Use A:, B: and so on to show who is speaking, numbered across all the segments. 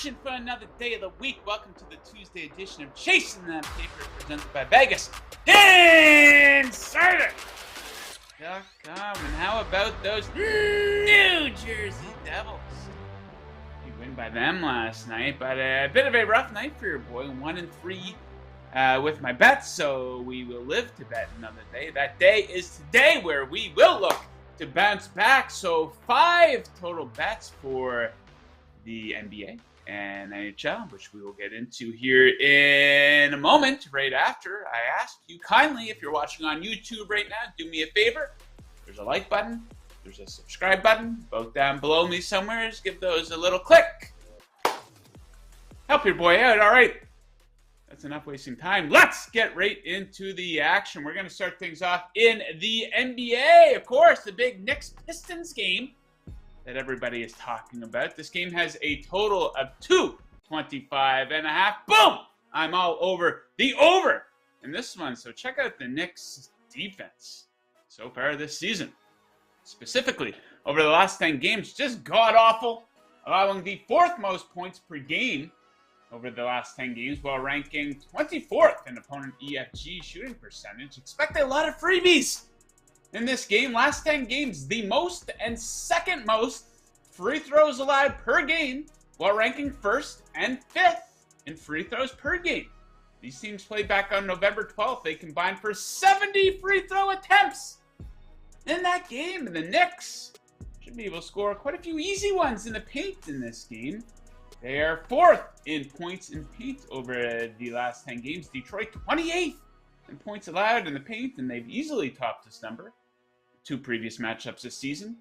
A: action for another day of the week. Welcome to the Tuesday edition of Chasing That Paper, presented by VegasInsider. And how about those New Jersey Devils? You win by them last night, but a bit of a rough night for your boy. 1-3 with my bets, so we will live to bet another day. That day is today, where we will look to bounce back. So 5 total bets for the NBA and NHL, which we will get into here in a moment, right after I ask you kindly, if you're watching on YouTube right now, do me a favor. There's a like button, there's a subscribe button, both down below me somewhere. Just give those a little click. Help your boy out. All right, that's enough wasting time. Let's get right into the action. We're going to start things off in the NBA. Of course, the big Knicks-Pistons game that everybody is talking about. This game has a total of 225.5. Boom! I'm all over the over in this one. So check out the Knicks defense so far this season. Specifically, over the last 10 games, just god-awful, allowing the 4th most points per game over the last 10 games, while ranking 24th in opponent EFG shooting percentage. Expect a lot of freebies in this game. Last 10 games, the most and second most free throws allowed per game, while ranking 1st and 5th in free throws per game. These teams played back on November 12th. They combined for 70 free throw attempts in that game. And the Knicks should be able to score quite a few easy ones in the paint in this game. They are 4th in points in paint over the last 10 games. Detroit 28th in points allowed in the paint, and they've easily topped this number 2 previous matchups this season,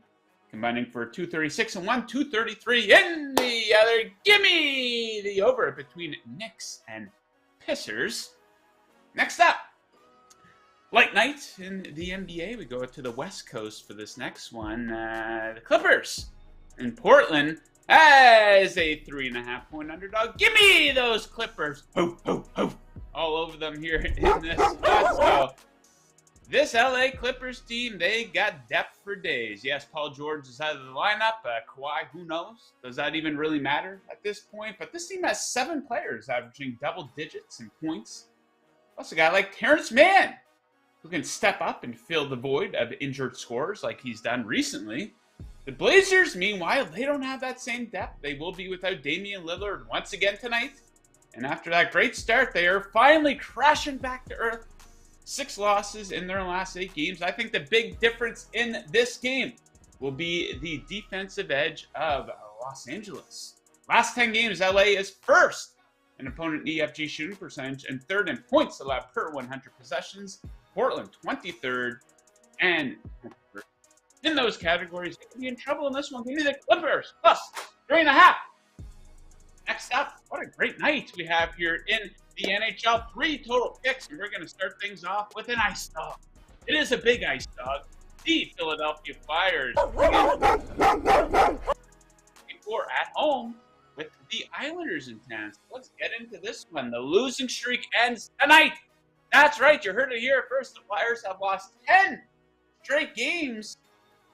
A: combining for 236 and 233 in the other. Gimme the over between Knicks and Pacers. Next up, light night in the NBA. We go to the West Coast for this next one. The Clippers in Portland as a 3.5-point underdog. Gimme those Clippers. Ho, ho, ho. All over them here in this spot. So this LA Clippers team, they got depth for days. Yes, Paul George is out of the lineup. Kawhi, who knows? Does that even really matter at this point? But this team has 7 players averaging double digits in points. Plus a guy like Terrence Mann, who can step up and fill the void of injured scorers like he's done recently. The Blazers, meanwhile, they don't have that same depth. They will be without Damian Lillard once again tonight. And after that great start, they are finally crashing back to earth. 6 losses in their last 8 games. I think the big difference in this game will be the defensive edge of Los Angeles. Last 10 games, LA is 1st in opponent EFG shooting percentage and 3rd in points allowed per 100 possessions. Portland 23rd, and in those categories, they can be in trouble in this one. Give me the Clippers plus 3.5. Next up, what a great night we have here in the NHL. 3 total picks, and we're going to start things off with an ice dog. It is a big ice dog. The Philadelphia Flyers before at home with the Islanders in town. So let's get into this one. The losing streak ends tonight. That's right, you heard it here first. The Flyers have lost 10 straight games.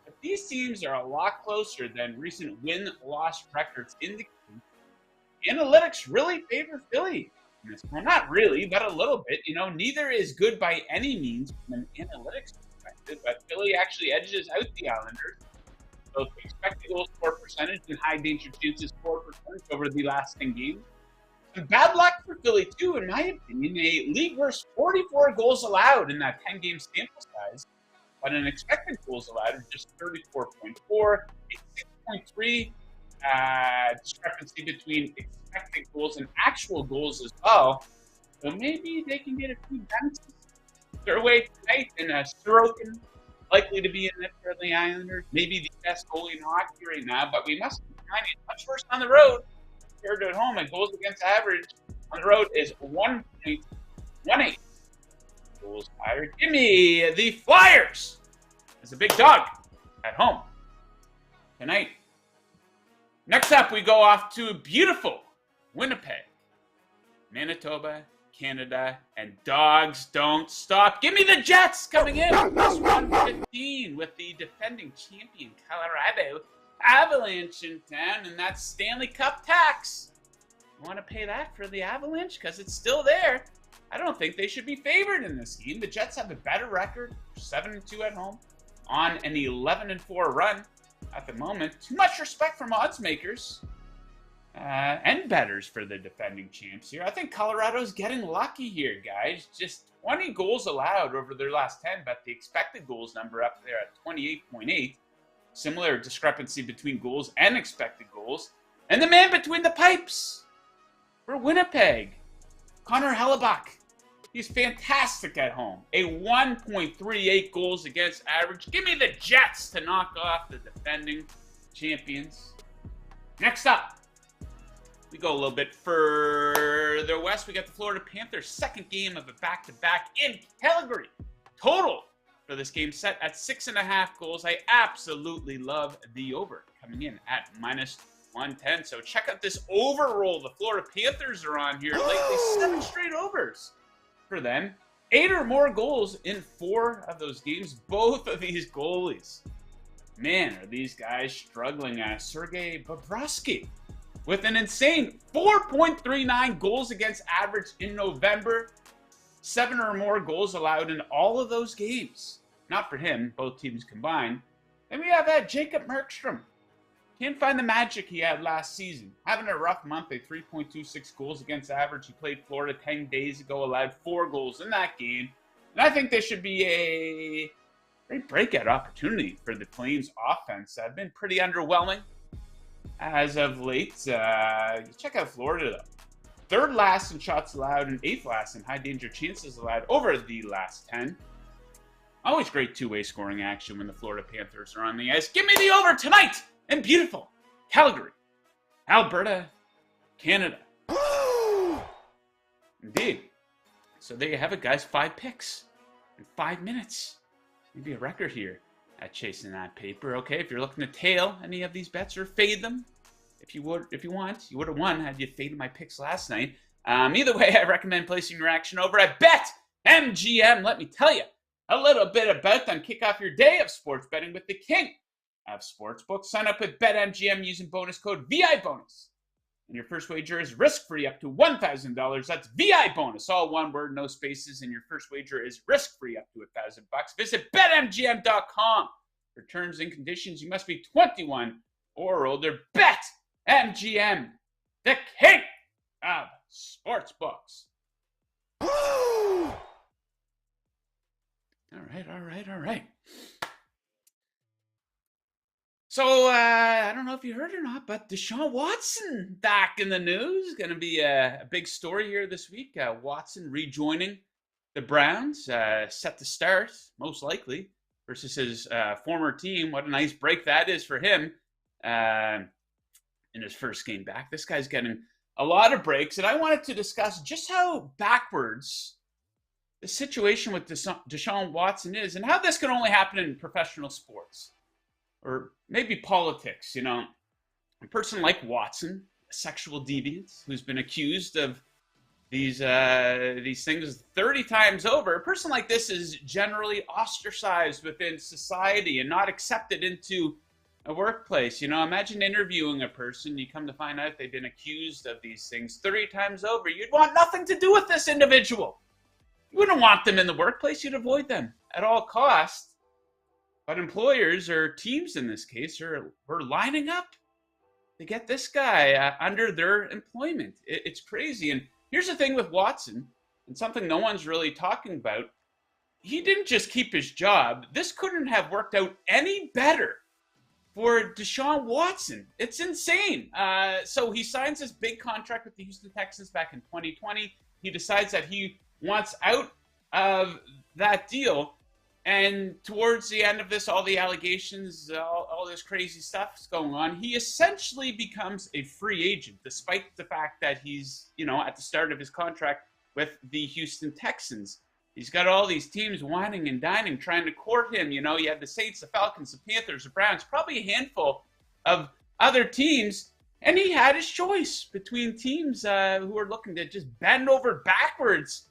A: But these teams are a lot closer than recent win-loss records indicate. Analytics really favor Philly. Well, not really, but a little bit. You know, neither is good by any means from an analytics perspective, but Philly actually edges out the Islanders. Both expected goal score percentage and high danger chances score percentage over the last 10 games. And bad luck for Philly, too, in my opinion. A league-worst 44 goals allowed in that 10-game sample size, but an expected goals allowed of just 34.4, a 6.3 discrepancy between expected goals and actual goals as well. So maybe they can get a few bounces their way tonight. And Sorokin likely to be in it for the Islanders. Maybe the best goalie in hockey right now, but we must be finding it much worse on the road compared to at home. And goals against average on the road is 1.18. Goals higher. Give me the Flyers as a big dog at home tonight. Next up, we go off to beautiful Winnipeg, Manitoba, Canada, and dogs don't stop. Give me the Jets coming in plus 115 with the defending champion Colorado Avalanche in town, and that's Stanley Cup tax. want to pay that for the Avalanche? Because it's still there. I don't think they should be favored in this game. The Jets have a better record, 7-2 at home, on an 11-4 run at the moment. Too much respect from odds makers and bettors for the defending champs here. I think Colorado's getting lucky here, guys. Just 20 goals allowed over their last 10, but the expected goals number up there at 28.8. Similar discrepancy between goals and expected goals. And the man between the pipes for Winnipeg, Connor Hellebuck. He's fantastic at home. A 1.38 goals against average. Give me the Jets to knock off the defending champions. Next up, we go a little bit further west. We got the Florida Panthers' second game of a back-to-back in Calgary. Total for this game set at 6.5 goals. I absolutely love the over coming in at -110. So check out this over roll the Florida Panthers are on here lately. 7 straight overs for them. 8 or more goals in 4 of those games. Both of these goalies, man, are these guys struggling. Sergei Bobrovsky with an insane 4.39 goals against average in November. 7 or more goals allowed in all of those games. Not for him, both teams combined. Then we have Jacob Markstrom. Can't find the magic he had last season. Having a rough month, a 3.26 goals against average. He played Florida 10 days ago, allowed 4 goals in that game. And I think this should be a great breakout opportunity for the Flames offense. I've been pretty underwhelming as of late. Check out Florida, though. 3rd last in shots allowed and 8th last in high danger chances allowed over the last 10. Always great two-way scoring action when the Florida Panthers are on the ice. Give me the over tonight in beautiful Calgary, Alberta, Canada. Indeed. So there you have it, guys. 5 picks in 5 minutes. Maybe a record here at chasing that paper. Okay, if you're looking to tail any of these bets or fade them, if you want, you would have won had you faded my picks last night. Either way, I recommend placing your action over at BetMGM. Let me tell you a little bit about them. Kick off your day of sports betting with the king of sportsbooks. Sign up with BetMGM using bonus code VIBONUS. And your first wager is risk-free up to $1,000. That's VIBONUS, all one word, no spaces. And your first wager is risk-free up to $1,000. Visit BetMGM.com. For terms and conditions, you must be 21 or older. BetMGM, the king of sportsbooks. All right. So, I don't know if you heard or not, but Deshaun Watson back in the news. Going to be a big story here this week. Watson rejoining the Browns, set to start, most likely, versus his former team. What a nice break that is for him in his first game back. This guy's getting a lot of breaks, and I wanted to discuss just how backwards the situation with Deshaun Watson is and how this can only happen in professional sports. Or maybe politics, you know. A person like Watson, a sexual deviant, who's been accused of these things 30 times over, a person like this is generally ostracized within society and not accepted into a workplace. You know, imagine interviewing a person, you come to find out they've been accused of these things 30 times over. You'd want nothing to do with this individual. You wouldn't want them in the workplace. You'd avoid them at all costs. But employers, or teams in this case, are lining up to get this guy under their employment. It's crazy. And here's the thing with Watson, and something no one's really talking about. He didn't just keep his job. This couldn't have worked out any better for Deshaun Watson. It's insane. So he signs this big contract with the Houston Texans back in 2020. He decides that he wants out of that deal. And towards the end of this, all the allegations, all this crazy stuff is going on. He essentially becomes a free agent, despite the fact that he's, you know, at the start of his contract with the Houston Texans. He's got all these teams whining and dining, trying to court him. You know, you have the Saints, the Falcons, the Panthers, the Browns, probably a handful of other teams. And he had his choice between teams who are looking to just bend over backwards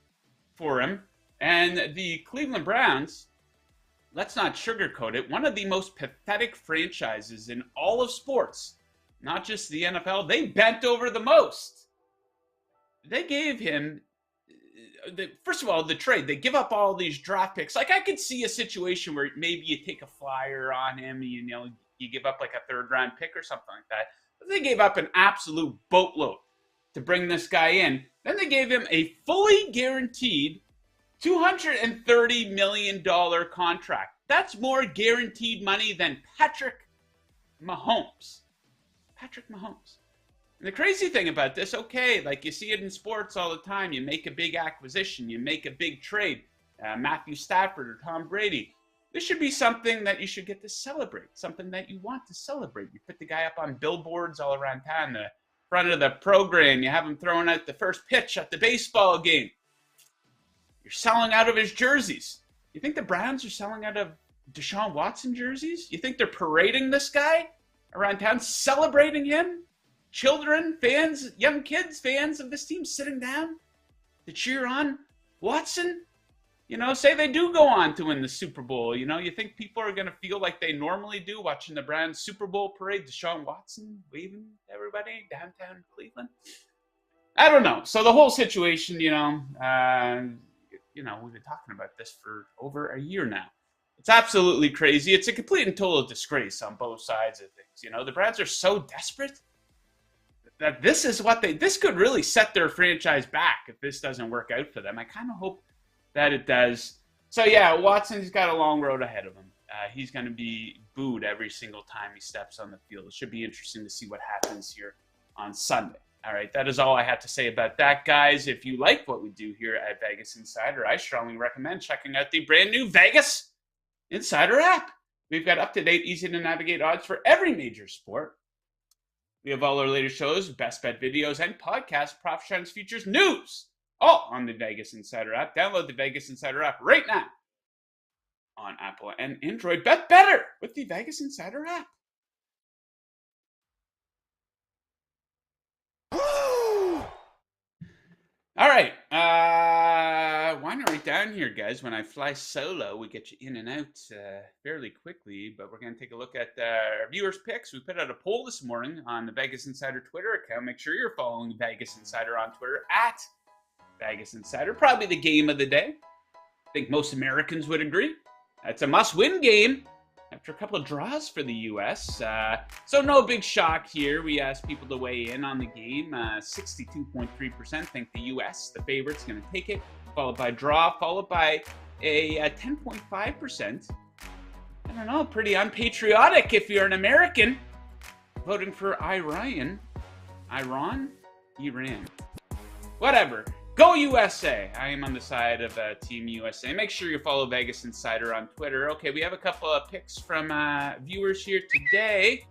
A: for him. And the Cleveland Browns, let's not sugarcoat it, one of the most pathetic franchises in all of sports, not just the NFL. They bent over the most they gave him, first of all, the trade. They give up all these draft picks. Like, I could see a situation where maybe you take a flyer on him, you know, you give up like a third-round pick or something like that. But they gave up an absolute boatload to bring this guy in. Then they gave him a fully guaranteed $230 million contract. That's more guaranteed money than Patrick Mahomes. Patrick Mahomes. And the crazy thing about this, okay, like you see it in sports all the time. You make a big acquisition. You make a big trade. Matthew Stafford or Tom Brady. This should be something that you should get to celebrate. Something that you want to celebrate. You put the guy up on billboards all around town. The front of the program. You have him throwing out the first pitch at the baseball game. You're selling out of his jerseys. You think the Browns are selling out of Deshaun Watson jerseys? You think they're parading this guy around town, celebrating him? Children, fans, young kids, fans of this team sitting down to cheer on Watson? You know, say they do go on to win the Super Bowl. You know, you think people are going to feel like they normally do watching the Browns Super Bowl parade, Deshaun Watson waving to everybody downtown Cleveland? I don't know. So the whole situation, we've been talking about this for over a year now. It's absolutely crazy. It's a complete and total disgrace on both sides of things. You know, the Browns are so desperate that this could really set their franchise back if this doesn't work out for them. I kind of hope that it does. So yeah, Watson's got a long road ahead of him. He's going to be booed every single time he steps on the field. It should be interesting to see what happens here on Sunday. All right, that is all I have to say about that, guys. If you like what we do here at Vegas Insider, I strongly recommend checking out the brand new Vegas Insider app. We've got up-to-date, easy-to-navigate odds for every major sport. We have all our latest shows, best bet videos, and podcasts, props, trends, features, news, all on the Vegas Insider app. Download the Vegas Insider app right now on Apple and Android. Bet better with the Vegas Insider app. All right, winery down here, guys. When I fly solo, we get you in and out fairly quickly, but we're going to take a look at our viewers' picks. We put out a poll this morning on the Vegas Insider Twitter account. Make sure you're following Vegas Insider on Twitter at Vegas Insider. Probably the game of the day. I think most Americans would agree. It's a must-win game after a couple of draws for the U.S. So no big shock here. We asked people to weigh in on the game. 62.3% think the U.S., the favorite's going to take it, followed by draw, followed by a 10.5%. I don't know, pretty unpatriotic if you're an American, voting for Iran. Whatever. Go USA! I am on the side of Team USA. Make sure you follow Vegas Insider on Twitter. Okay, we have a couple of picks from viewers here today.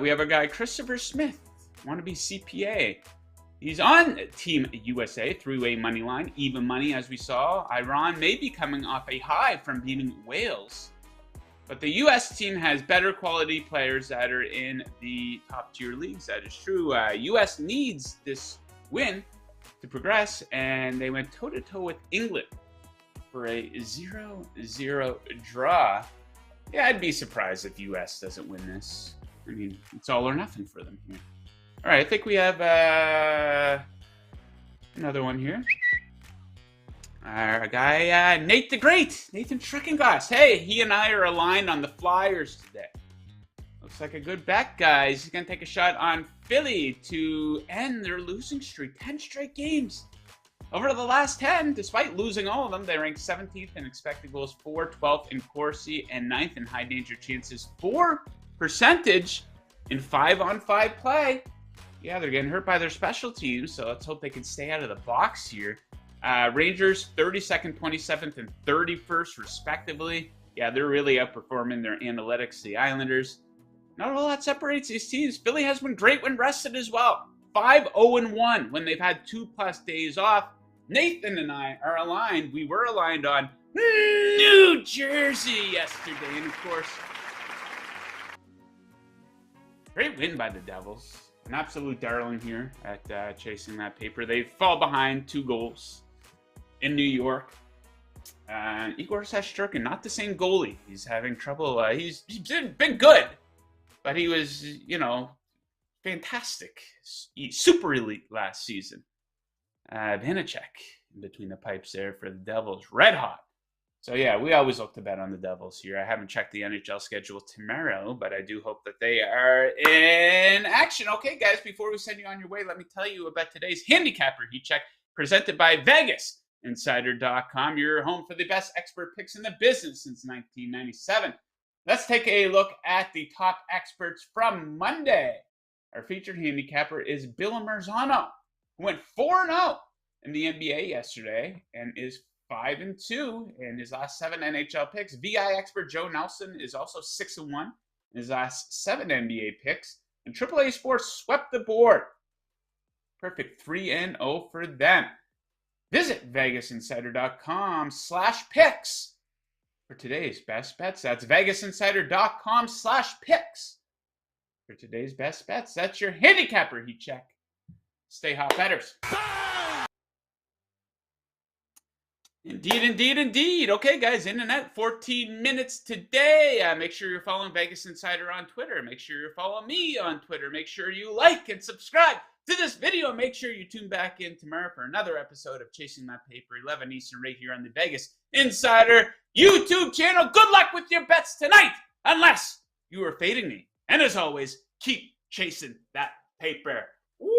A: We have our guy Christopher Smith, wannabe CPA. He's on Team USA, three-way money line, even money as we saw. Iran may be coming off a high from beating Wales. But the U.S. team has better quality players that are in the top-tier leagues. That is true. U.S. needs this win to progress, and they went toe-to-toe with England for a 0-0 draw. Yeah, I'd be surprised if U.S. doesn't win this. I mean, it's all or nothing for them here. All right, I think we have another one here. Our guy, Nate the Great, Nathan Schreckenglass. Hey, he and I are aligned on the Flyers today. Looks like a good bet, guys. He's going to take a shot on Philly to end their losing streak. 10 straight games. Over the last 10, despite losing all of them, they ranked 17th in expected goals for, 12th in Corsi, and 9th in high danger chances for percentage in 5-on-5 play. Yeah, they're getting hurt by their special teams, so let's hope they can stay out of the box here. Rangers, 32nd, 27th, and 31st, respectively. Yeah, they're really outperforming their analytics. The Islanders, not a lot separates these teams. Philly has been great when rested as well. 5-0-1 when they've had 2+ days off. Nathan and I are aligned. We were aligned on New Jersey yesterday. And, of course, great win by the Devils. An absolute darling here at chasing that paper. They fall behind 2 goals in New York. Igor Shesterkin, not the same goalie. He's having trouble. He's been good, but he was, fantastic, super elite last season. Vanacek in between the pipes there for the Devils. Red hot. So, yeah, we always look to bet on the Devils here. I haven't checked the NHL schedule tomorrow, but I do hope that they are in action. Okay, guys, before we send you on your way, let me tell you about today's Handicapper Heat Check presented by VegasInsider.com, your home for the best expert picks in the business since 1997. Let's take a look at the top experts from Monday. Our featured handicapper is Bill Marzano, who went 4-0 in the NBA yesterday and is 5-2 in his last 7 NHL picks. VI expert Joe Nelson is also 6-1 in his last 7 NBA picks. And AAA Sports swept the board. Perfect 3-0 for them. Visit VegasInsider.com/picks for today's best bets. That's VegasInsider.com/picks for today's best bets. That's your handicapper heat check. Stay hot, bettors. Indeed. Okay, guys, in and out, 14 minutes today. Make sure you're following Vegas Insider on Twitter. Make sure you're following me on Twitter. Make sure you like and subscribe to this video. Make sure you tune back in tomorrow for another episode of Chasing That Paper, 11 Eastern, right here on the Vegas Insider YouTube channel. Good luck with your bets tonight, unless you are fading me. And as always, keep chasing that paper. Woo!